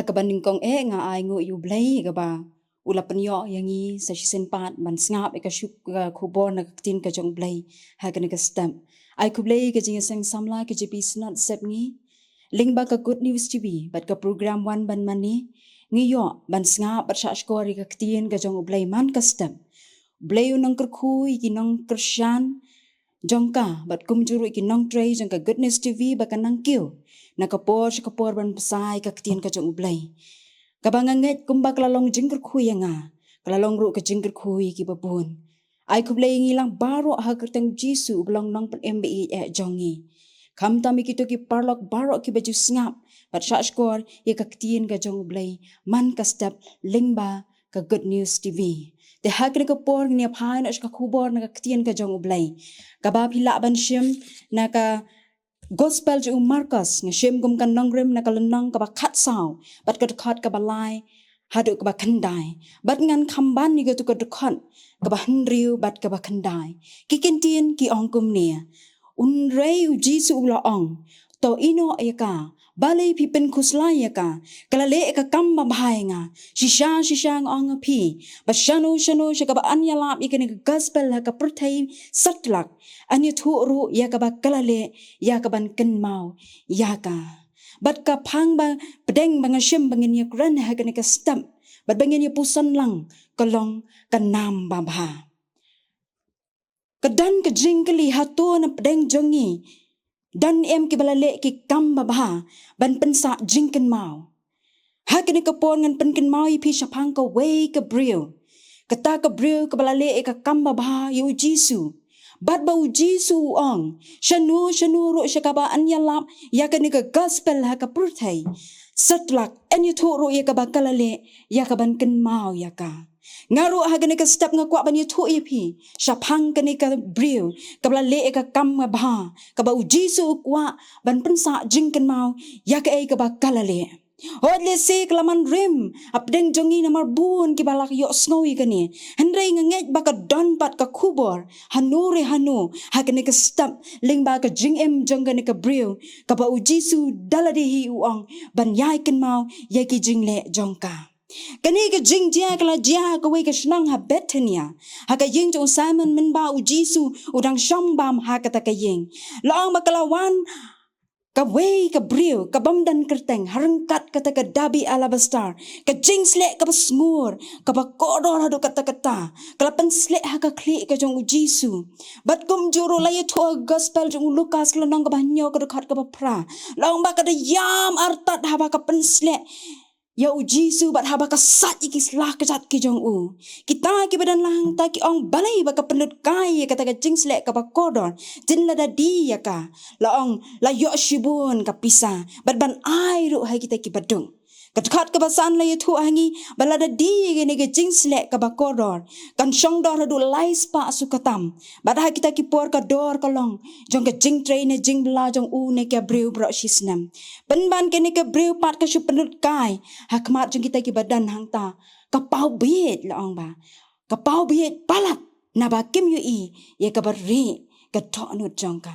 ka baning kong nga ay ngu yu blay ka ba ula penyo yangi sa sisenpat man ngap ka shup ka khubor na tin ka jong blay ha ka ni ka stamp ai ku blay ka jing sang samla ka jipi snot sep ngi ling ba ka good news tv bat ka program one ban mani ngi yo ban ngap bat sha skori ka tin ka jong blay man ka stamp blay unang kerkhui ki nong kersyan jongka bat kum juru ki nong tray jongka goodness tv ba ka nang kiu na kapor ban pesai ka tin ka jong blay kabanganget kumbak lalong jingker kui nga kalalong ru ke jingker kui ki babun ai kublay ngilang baro ha kerteng jisu belong nong pen mbi jongi kam tami kito ki parlok baro ki baju ngap bat sha skor ye ka tin ka jong blay man ka step lingba ka good news tv te hakne ka por ni aphain as ka khubor na ka tin ka jong blay ka ba phila ban shim na ka Gospel ju Marcus nga shem gum kan nongrim na kalanang ka ba khat saw bat ka khat ka balai hadu ka ba khandai bat ngan khamban ni ga tu ka khat ka ba hnriu bat ka ba khandai ki kintin ki ongkum nia un rei u jisu la ong to ino eka balai pi pen khuslai eka kala le ka kam ba bhai nga shisha ong pi ba shanu ka ba anya lap ikene gospel ha ka perthai satlak anya thu ru ya ka ba kala le ya ka ban ken mau ya ka bat ka phang ba pedeng ba nga shem bangin ya kran ha ka ne ka stamp bat bangin ya pusan lang kalong ka nam ba bha kadan ka jingkali hato na pedeng jongi dan em ki balale ki kam babha ban pensa jingken mau hakene ka pon ngan penken mau pi shapang ka way ka brio kata ka brio ka balale ka kam babha yu jisu bat bau jisu ong shanu ro shakaba anya lap yakane ka gospel ha ka purthai satlak anyu thu ro ya ka bakalale ya ka ban ken mau ya ka ngaru hagane ka step nga kwa banyu thu ipi shapang kane ka brio kabla le ka kam ba ka ba jisu kwa ban pensa jingken mau ya ka ka ba kalale hodle se klaman rim apdeng jongi namar bun ki balak yo snowy kane hendrai nget ba ka don pat ka khubor hanure hanu hagane ka step ling ba ka jing em jongane ka brio ka ba jisu dalade hi uang ban yai ken mau ya ki jingle jongka kani ka jing dia kala dia ka we ka shnang ha betania ha ka ying jong simon min ba u jisu udang sham bam ha ka ta ka ying long ba kala wan ka we ka brio ka bam dan kerteng harengkat kata ka dabi alabaster ka jing sle ka basngur ka ba kodor hadu kata kata kala pen sle ha ka kli ka jong u jisu bat kum juro la ye thu gospel jong lukas kala nong ka ba nyo ka khat ka ba pra long ba ka da yam artat ha ba ka pen sle ya u jisu bat haba ka sat iki slah ka jat ki jong u kita ki badan lang ta ki ong balai ba ka penut kai kata ka jingsle ka ba kodon jin la da di ya ka la ong la yo shibun ka pisa bat ban ai ru hai kita ki badung kat ka basan la yethu hangi balada di gene ke jingsle ka ba kodor kan shong dor du lai spa sukatam bat ha kita ki por ka dor kalong jong ka jing train jing bla jong u ne ka breu bro shisnam penban kene ka breu pat ka shu penut kai hakmat jong kita ki badan hang ta ka pau biet la ong ba ka pau biet palat na ba kim yu i ye ka ba re ka tho nu jong ka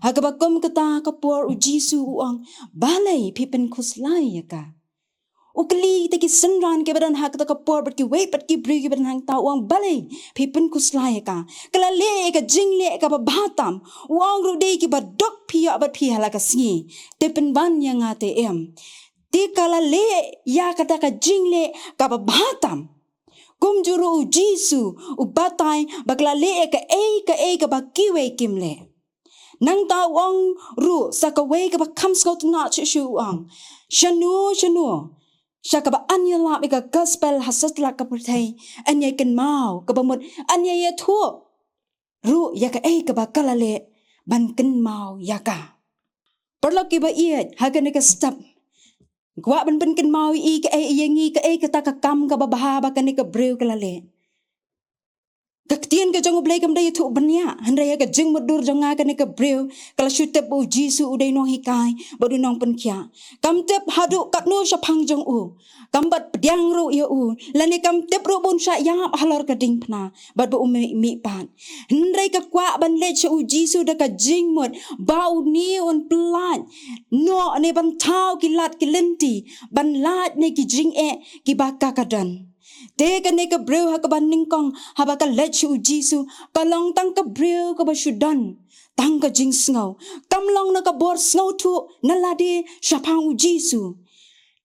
ha ka ba kom ka ta ka por u jisu uang balai pipen khuslai ya ka ukli ta ki senran ke badan hak ta ka por bat ki wei pat ki bri ki badan hang ta uang balai pipen kuslai ka kala le ka jingle ka ba batam uang ru dei ki ba dok phia bat phi hala ka si te pen ban yang ate em ti kala le ya kata ka jingle ka ba batam kum juru u jisu u batai bakla le ka ka ba ki wei kimle nang ta uang ru sa ka wei ka ba kam skot nga chu uang shanu Syaka ba anya la ika gospel hasat la ka pertai anya ken mau ka bamut anya ya thu ru ya ka ka ba kalale ban ken mau ya ka perlo ki ba iet ha ka ne ka stop kwa ban ken mau i ka yangi ka ta ka kam ka ba baha ba ka ne ka breu kalale Kaktian ka jong ublay kam day tu banya handaya ka jing mudur jonga ka ne ka breu kala shutep u jisu uday no hikai badu nong penkya kam tep hadu kat no shapang jong u kam bat pediang ru ya u lani kam tep ru bun sha yang halor ka ding pna bat bu mi pan handai ka kwa ban le u jisu da ka jing mut bau ni on plat no ne ban tau ki lat ki lenti ban lat ne ki jing ki baka ka dan Teka ne ka breu ha ka ban ningkong ha ba ka let u jisu ka long tang ka breu ka ba shudan tang ka jing sngaw kam long na ka bor sngaw tu na ladi shapang u jisu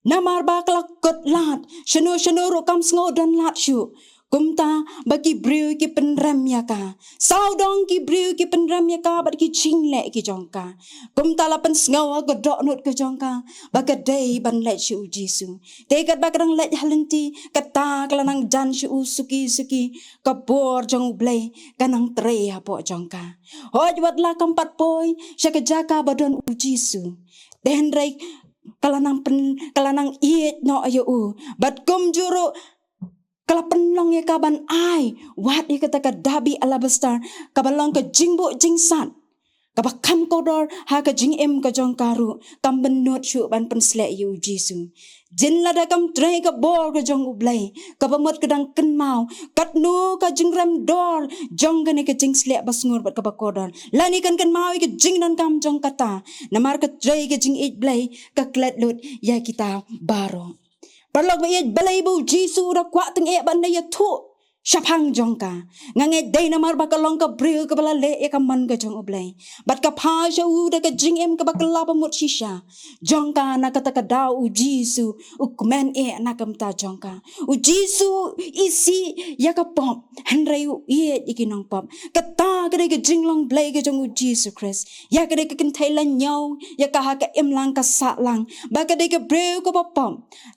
na mar ba ka kot lat shano ro kam sngaw dan lat shu kumta bagi breu ki penram ya ka sau dong ki breu ki penram ya ka bat ki ching le ki jongka kumta la pen sngaw ka dok not ka jongka ba ka dei ban let shu jisu tekat ba kadang let halenti kata kalanang jan shu suki ka bor jong blai kanang tre ha po jongka hoj wat la kampat poi sya ka jaka badon u jisu den rei kalanang iet no ayo u bat kum juro kala penlong ya kaban ai wat ya kata ka dabi alabastar kabalong ka jingbo jingsan kabakam kodor ha ka jing ka jong karu kam benot shu ban pensle yu jisu jin lada kam tre ka bor ka jong ublai kabamot kadang kenmau kat no ka jingram dor jong gane ka jing sle basngur bat kabakodor lani kan mau ka jing don kam jong kata namar ka tre ka jing blai ka klet lut ya kita baro Parlog ba iya balay bu jisu ra kwa teng ban na ya tu shapang jongka ngange day na mar bakalong ka bril ka bala le ka man ka jong oblay bat ka pa sha u da ka jing ka bakala ba mut shisha jongka na ka daw u jisu u kumen na kam ta jongka u jisu isi ya ka pop handrai u ye ikinong pop kata ka ka jing long blay ka jong u jisu Christ ya ka ka kintai lan nyaw ya ka ha ka lang ka sa lang ba ka ka bril ka pop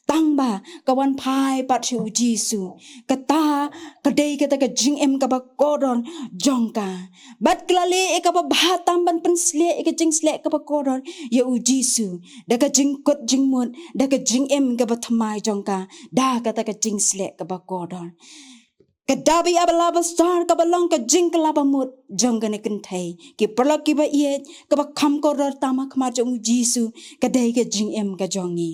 tang ba kawan pai pat u jisu kata kadai kata ka jing ka ba kodon jongka bat klale ka ba bahatam ban pensle ka jing sle ka ba kodon ya u jisu da ka jing kot jing mut da ka jing ka ba thamai jongka da kata ka jing sle ka ba kodon kadabi abalaba star kabalong ka jing kalaba mut jongka ne kentai ki perlok ki ba iet ka ba kham kodor tama khma jong jisu kadai ka jing ka jongi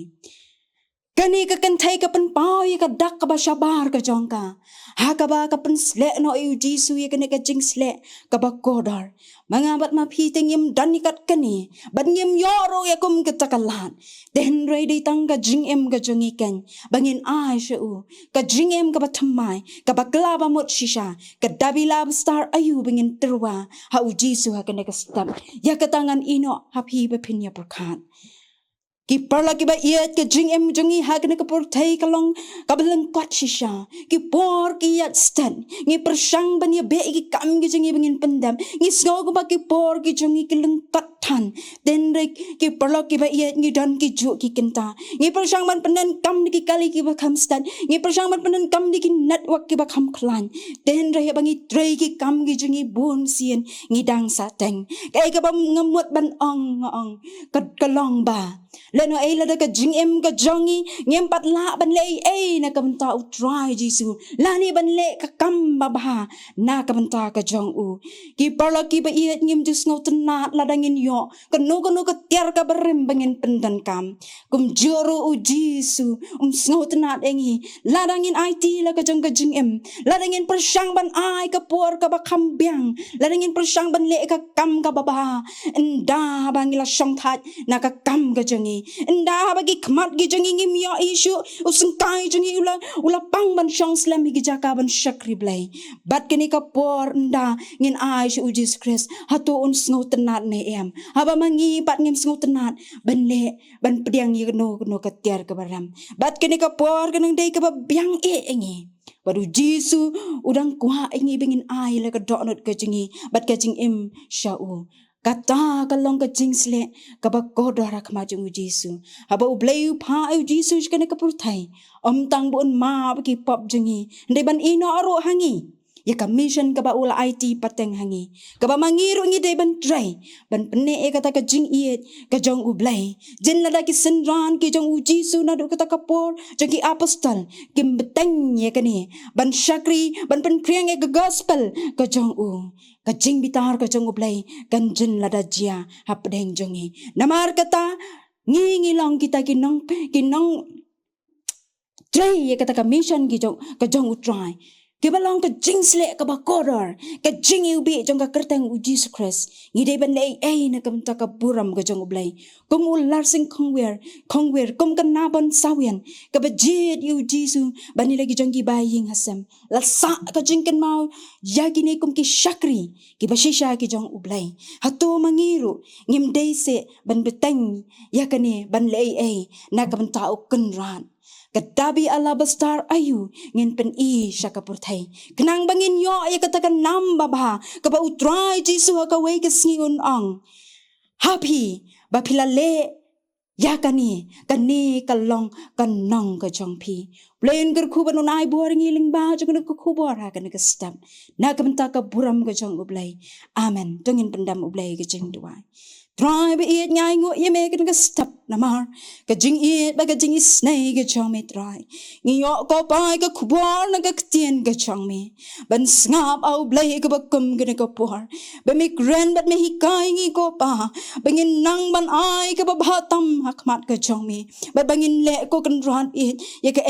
Kani ka kentai ka penpau ya ka dak ka ba shabar ka jongka. Ha ka ba ka pensle no yu jisu ya kani ka jing sle ka ba kodar. Mangabat ma piteng yim dan ikat kani. Bat yim yoro ya kum ketakalan. Den ready tang ka jing ka jongi ken. Bangin ai sha u. Ka jing ka ba thamai. Ka ba klaba mot shisha. Ka dabi lab star ayu bangin terwa. Ha u jisu ha kani ka stab. Ya ka tangan ino hapi ba pinya perkat. Ki parla ki ba iet ke jing jongi ha kene ka portai kalong kabelang kot shisha ki por ki yat stan ngi persang ban ya be ki kam ki jongi bangin pendam ngi sgo ko ba ki por ki jongi ki lengkat tan den rek ki parla ki ba iet ngi dan ki ju ki kenta ngi persang ban pendan kam ki kali ki ba kam stan ngi persang ban pendan kam ki network ki ba kam klan den rek bangi tre ki kam ki jongi bun sien ngi dang sa teng kai ka ba ngamut ban ong kalong ba leno ay lada ka jing ka jongi ngem pat la ban le ay na kamta u try jisu lani ban le ka kam babha na kamta ka jong u ki parla ki ba iet ngem jus ngau tenat ladangin yo kanu ka tiar ka berem bangin pendan kam kum joro u jisu ngau tenat engi ladangin IT la ka jong ka jing ladangin persang ban ai ka por ka ba kambyang ladangin persang ban le ka kam ka babha enda bangila shong that na ka kam ka jongi Indah bagi kemat gi jangi ngim ya isu usengkai jangi ula pang ban syang slam gi jaka ban syakri blai bat kini ka por nda ngin ai su Jesus Christ hatu un sngo tenat ne em haba mangi pat ngim sngo tenat ban le ban pediang gi no ka tiar ka baram bat kini ka por kanang dei ka ba biang engi Baru Jisu udang kuha ingi bingin ai la ka donot ka jingi bat ka jing syau kata kalong ka jingsle kabak kodara kamajung Jisu haba ublay pa ay Jisu kana kapurtay tang buon ma bagi pop jingi ndai ban ino aro hangi Ya ka mission ka ba ula IT pateng hangi. Ka ba mangiru ngi day ban tray. Ban pene e kata ka jing iet ka jong ublay. Jen lada ki senran ki jong uji su na do kata ka por. Jong ki apostol. Kim beteng ye ka ni. Ban syakri ban pen kriang e ka gospel ka jong u. Ka jing bitar ka jong ublay. Kan jen lada jia hapdeng jongi. Namar kata ngilong kita kinong tray ye kata ka mission ki jong utray. Kibalong ka jing sle ka ba kodor ka jing ubi jong ka kerteng u Jesus Christ ngide ban lei na kam ta ka buram ka jong ublay kum ular sing kongwer kum kan nabon sawian ka ba jid u Jesus bani lagi jong ki baying hasam la sa ka jing kan mau yagine kum ki syakri ki ba shisha ki jong ublay hatu mangiru ngim dei se ban beteng yakane ban lei na kam ta u kan ran Kadabi ala bestar ayu ngin pen I syaka purtai. Kenang bangin yo ya katakan namba bah kaba utrai Jisu ka wei kesingun ang. Happy bapila le ya kani kalong kanong ka jongpi. Plain ger kuban unai boring iling ba jong ka kubor ha kan ka step. Na kamenta ka buram ka jong ublay. Amen. Tungin pendam ublay ka jeng duai. Try be it nyai ngo ye me ka step namar ka jing it ba ka jing snake ka chong me try ngi yo ko pai ka kubor na ka tien ka chong me ban ngap au blai ka ba kum ka ka por ba me grand bat me hikai ngi ko pa bangin nang ban ai ka ba bhatam hakmat ka chong me ba bangin le ko kan ran it ye ka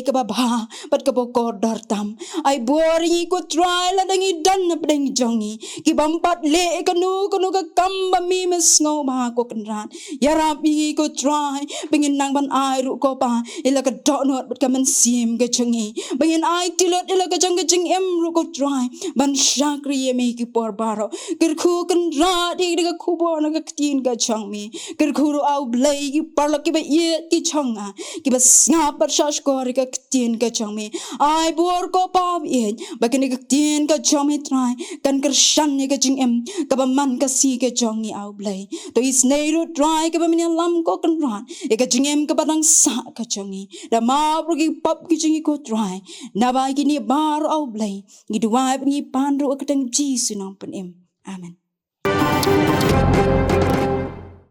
ka ba ba bat ka bo ko dar tam ai boring ko try la dangi dan na ding jongi ki bampat le ka nu ka kam ba mi mes ngau ba ko kan ran yarap i ko try bangin nang ban ai ru ko pa ila ka dot not but kaman sim ka chungi bangin ai tilot ila ka jang em ru ko try ban syakri ye me ki por baro ker khu kan ra di ka khu bo na ka tin ka chang mi ker khu ru au blai ki par la ki ba ye ki changa ki ba snap par shash ko ri ka tin ka chang mi ai bor ko pa ye ba ka tin ka chang mi try kan ker shan ni ka jing em ka ba man ka si ka chang ni au blai to is nei ru try ka ba min lam ko kan ran e ka jingem ka badang sa ka changi da ma pro ki pap ki jingi ko try na ba ki ni bar au blai gi duai ni pan ro ka tang ji su nang pen em amen